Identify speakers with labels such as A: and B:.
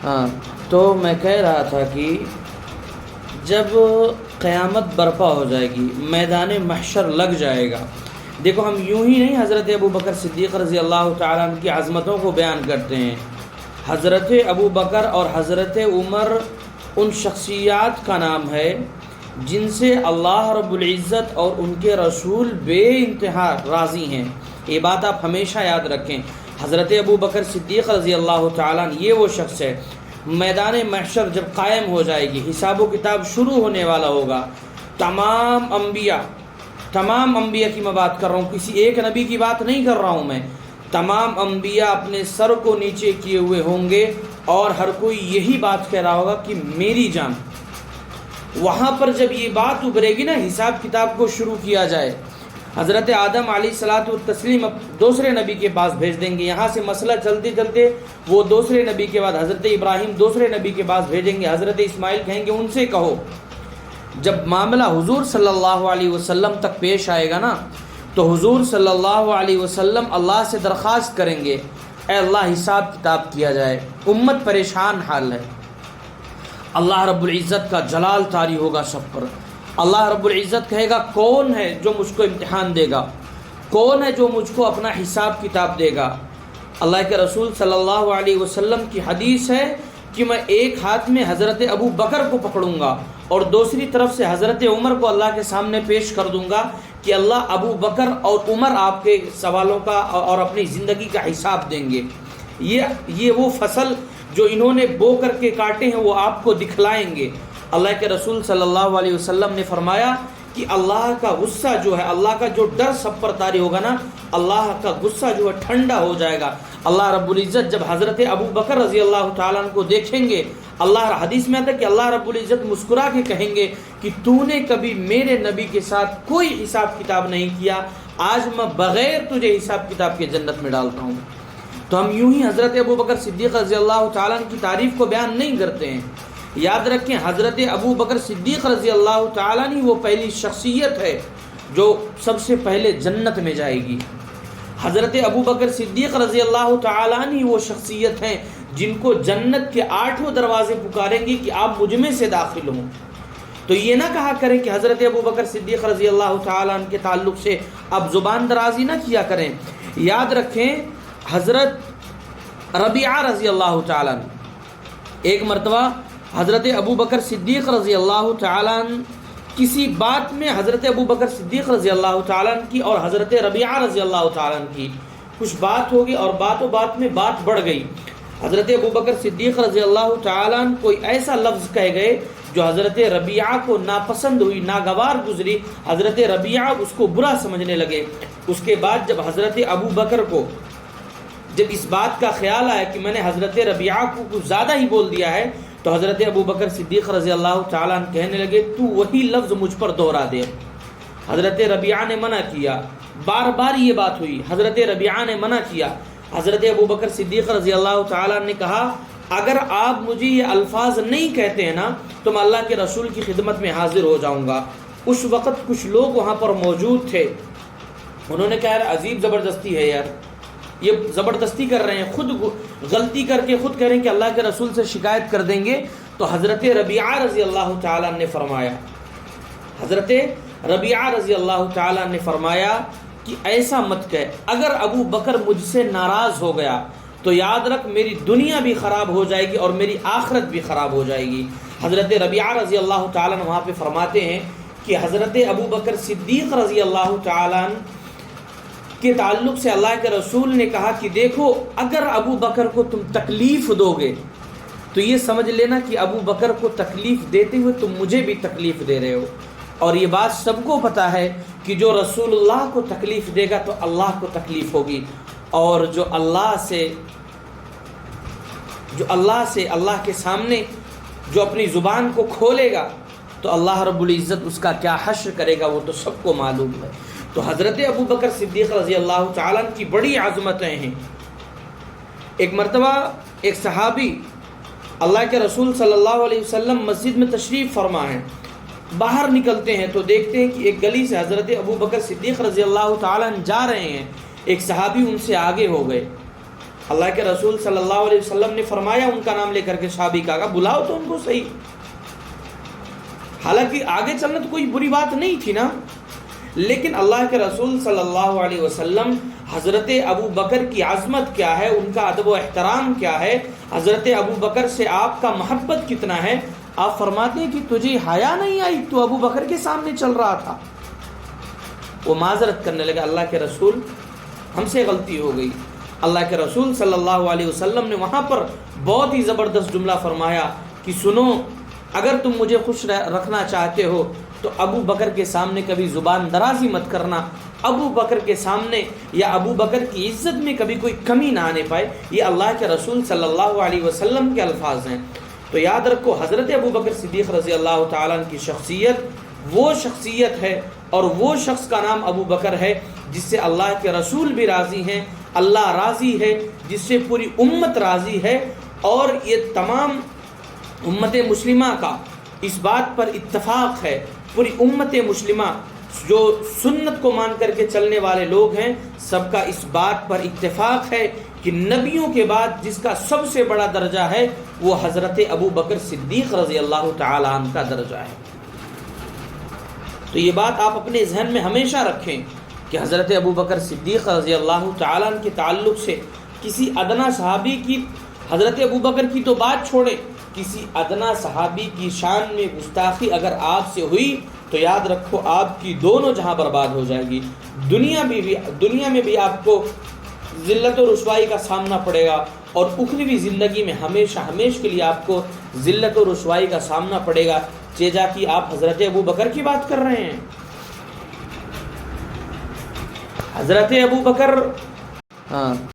A: ہاں، تو میں کہہ رہا تھا کہ جب قیامت برپا ہو جائے گی، میدان محشر لگ جائے گا، دیکھو ہم یوں ہی نہیں حضرت ابو بکر صدیق رضی اللہ تعالیٰ عنہ کی عظمتوں کو بیان کرتے ہیں۔ حضرت ابو بکر اور حضرت عمر ان شخصیات کا نام ہے جن سے اللہ رب العزت اور ان کے رسول بے انتہا راضی ہیں۔ یہ بات آپ ہمیشہ یاد رکھیں۔ حضرت ابو بکر صدیق رضی اللہ تعالیٰ عنہ یہ وہ شخص ہے، میدان محشر جب قائم ہو جائے گی، حساب و کتاب شروع ہونے والا ہوگا، تمام انبیاء کی میں بات کر رہا ہوں، کسی ایک نبی کی بات نہیں کر رہا ہوں میں، تمام انبیاء اپنے سر کو نیچے کیے ہوئے ہوں گے اور ہر کوئی یہی بات کہہ رہا ہوگا کہ میری جان۔ وہاں پر جب یہ بات ابھرے گی نا، حساب کتاب کو شروع کیا جائے، حضرت آدم علیہ الصلاۃ والتسلیم دوسرے نبی کے پاس بھیج دیں گے، یہاں سے مسئلہ چلتے چلتے وہ دوسرے نبی کے بعد حضرت ابراہیم دوسرے نبی کے پاس بھیجیں گے، حضرت اسماعیل کہیں گے ان سے کہو۔ جب معاملہ حضور صلی اللہ علیہ وسلم تک پیش آئے گا نا، تو حضور صلی اللہ علیہ وسلم اللہ سے درخواست کریں گے، اے اللہ حساب کتاب کیا جائے، امت پریشان حال ہے۔ اللہ رب العزت کا جلال طاری ہوگا سب پر۔ اللہ رب العزت کہے گا کون ہے جو مجھ کو امتحان دے گا، کون ہے جو مجھ کو اپنا حساب کتاب دے گا۔ اللہ کے رسول صلی اللہ علیہ وسلم کی حدیث ہے کہ میں ایک ہاتھ میں حضرت ابو بکر کو پکڑوں گا اور دوسری طرف سے حضرت عمر کو اللہ کے سامنے پیش کر دوں گا کہ اللہ ابو بکر اور عمر آپ کے سوالوں کا اور اپنی زندگی کا حساب دیں گے۔ یہ وہ فصل جو انہوں نے بو کر کے کاٹے ہیں وہ آپ کو دکھلائیں گے۔ اللہ کے رسول صلی اللہ علیہ وسلم نے فرمایا کہ اللہ کا غصہ جو ہے، اللہ کا جو ڈر سب پر طاری ہوگا نا، اللہ کا غصہ جو ہے ٹھنڈا ہو جائے گا۔ اللہ رب العزت جب حضرت ابو بکر رضی اللہ تعالیٰ عنہ کو دیکھیں گے، اللہ حدیث میں آتا ہے کہ اللہ رب العزت مسکرا کے کہیں گے کہ تو نے کبھی میرے نبی کے ساتھ کوئی حساب کتاب نہیں کیا، آج میں بغیر تجھے حساب کتاب کے جنت میں ڈالتا ہوں۔ تو ہم یوں ہی حضرت ابو بکر صدیق رضی اللہ تعالیٰ عنہ کی تعریف کو بیان نہیں کرتے ہیں۔ یاد رکھیں حضرت ابو بکر صدیق رضی اللہ تعالیٰ عنہ وہ پہلی شخصیت ہے جو سب سے پہلے جنت میں جائے گی۔ حضرت ابو بکر صدیق رضی اللہ تعالیٰ عنہ وہ شخصیت ہیں جن کو جنت کے 8 دروازے پکاریں گے کہ آپ مجھ میں سے داخل ہوں۔ تو یہ نہ کہا کریں کہ حضرت ابو بکر صدیق رضی اللہ تعالیٰ عنہ کے تعلق سے آپ زبان درازی نہ کیا کریں۔ یاد رکھیں حضرت ربیعہ رضی اللہ تعالیٰ عنہ، ایک مرتبہ حضرت ابو بکر صدیق رضی اللہ تعالیٰ عنہ کسی بات میں حضرت ابو بکر صدیق رضی اللہ تعالیٰ عنہ کی اور حضرت ربیعہ رضی اللہ تعالیٰ عنہ کی کچھ بات ہوگی اور بات میں بات بڑھ گئی۔ حضرت ابو بکر صدیق رضی اللہ تعالیٰ عنہ کوئی ایسا لفظ کہہ گئے جو حضرت ربیعہ کو ناپسند ہوئی، ناگوار گزری، حضرت ربیعہ اس کو برا سمجھنے لگے۔ اس کے بعد جب حضرت ابو بکر کو جب اس بات کا خیال آیا کہ میں نے حضرت ربیعہ کو کچھ زیادہ ہی بول دیا ہے، تو حضرت ابو بکر صدیق رضی اللہ تعالیٰ عنہ کہنے لگے تو وہی لفظ مجھ پر دوہرا دے۔ حضرت ربیعہ نے منع کیا، بار بار یہ بات ہوئی، حضرت ربیعہ نے منع کیا۔ حضرت ابو بکر صدیق رضی اللہ تعالیٰ عنہ نے کہا اگر آپ مجھے یہ الفاظ نہیں کہتے ہیں نا تو میں اللہ کے رسول کی خدمت میں حاضر ہو جاؤں گا۔ اس وقت کچھ لوگ وہاں پر موجود تھے، انہوں نے کہا یار عجیب زبردستی ہے یار، یہ زبردستی کر رہے ہیں، خود غلطی کر کے خود کہہ رہے ہیں کہ اللہ کے رسول سے شکایت کر دیں گے۔ تو حضرت ربیعہ رضی اللہ تعالیٰ نے فرمایا، حضرت ربیعہ رضی اللہ تعالیٰ نے فرمایا کہ ایسا مت کہہ، اگر ابو بکر مجھ سے ناراض ہو گیا تو یاد رکھ میری دنیا بھی خراب ہو جائے گی اور میری آخرت بھی خراب ہو جائے گی۔ حضرت ربیعہ رضی اللہ تعالیٰ وہاں پہ فرماتے ہیں کہ حضرت ابو بکر صدیق رضی اللہ تعالیٰ کے تعلق سے اللہ کے رسول نے کہا کہ دیکھو اگر ابو بکر کو تم تکلیف دو گے تو یہ سمجھ لینا کہ ابو بکر کو تکلیف دیتے ہوئے تم مجھے بھی تکلیف دے رہے ہو۔ اور یہ بات سب کو پتہ ہے کہ جو رسول اللہ کو تکلیف دے گا تو اللہ کو تکلیف ہوگی، اور جو اللہ سے اللہ کے سامنے جو اپنی زبان کو کھولے گا تو اللہ رب العزت اس کا کیا حشر کرے گا وہ تو سب کو معلوم ہے۔ تو حضرت ابو بکر صدیق رضی اللہ تعالیٰ عنہ کی بڑی عظمتیں ہیں۔ ایک مرتبہ ایک صحابی اللہ کے رسول صلی اللہ علیہ وسلم مسجد میں تشریف فرما ہیں، باہر نکلتے ہیں تو دیکھتے ہیں کہ ایک گلی سے حضرت ابو بکر صدیق رضی اللہ تعالیٰ عنہ جا رہے ہیں، ایک صحابی ان سے آگے ہو گئے۔ اللہ کے رسول صلی اللہ علیہ وسلم نے فرمایا ان کا نام لے کر کے صحابی کا بلاؤ تو ان کو صحیح. حالانکہ آگے چلنا تو کوئی بری بات نہیں تھی نا، لیکن اللہ کے رسول صلی اللہ علیہ وسلم حضرت ابو بکر کی عظمت کیا ہے، ان کا ادب و احترام کیا ہے، حضرت ابو بکر سے آپ کا محبت کتنا ہے. آپ فرماتے ہیں کہ تجھے حیا نہیں آئی، تو ابو بکر کے سامنے چل رہا تھا. وہ معذرت کرنے لگا، اللہ کے رسول ہم سے غلطی ہو گئی. اللہ کے رسول صلی اللہ علیہ وسلم نے وہاں پر بہت ہی زبردست جملہ فرمایا کہ سنو، اگر تم مجھے خوش رکھنا چاہتے ہو تو ابو بکر کے سامنے کبھی زبان درازی مت کرنا، ابو بکر کے سامنے یا ابو بکر کی عزت میں کبھی کوئی کمی نہ آنے پائے. یہ اللہ کے رسول صلی اللہ علیہ وسلم کے الفاظ ہیں. تو یاد رکھو، حضرت ابو بکر صدیق رضی اللہ تعالیٰ عنہ کی شخصیت وہ شخصیت ہے اور وہ شخص کا نام ابو بکر ہے جس سے اللہ کے رسول بھی راضی ہیں، اللہ راضی ہے، جس سے پوری امت راضی ہے. اور یہ تمام امت مسلمہ کا اس بات پر اتفاق ہے، پوری امت مسلمہ جو سنت کو مان کر کے چلنے والے لوگ ہیں، سب کا اس بات پر اتفاق ہے کہ نبیوں کے بعد جس کا سب سے بڑا درجہ ہے وہ حضرت ابو بکر صدیق رضی اللہ تعالی عنہ کا درجہ ہے. تو یہ بات آپ اپنے ذہن میں ہمیشہ رکھیں کہ حضرت ابو بکر صدیق رضی اللہ تعالیٰ عنہ کے تعلق سے کسی ادنا صحابی کی، حضرت ابو بکر کی تو بات چھوڑیں، کسی ادنا صحابی کی شان میں گستاخی اگر آپ سے ہوئی تو یاد رکھو آپ کی دونوں جہاں برباد ہو جائے گی. دنیا میں بھی آپ کو ذلت و رسوائی کا سامنا پڑے گا، اور اخروی زندگی میں ہمیشہ کے لیے آپ کو ذلت و رسوائی کا سامنا پڑے گا. چیزا کہ آپ حضرت ابو بکر کی بات کر رہے ہیں. حضرت ابو بکر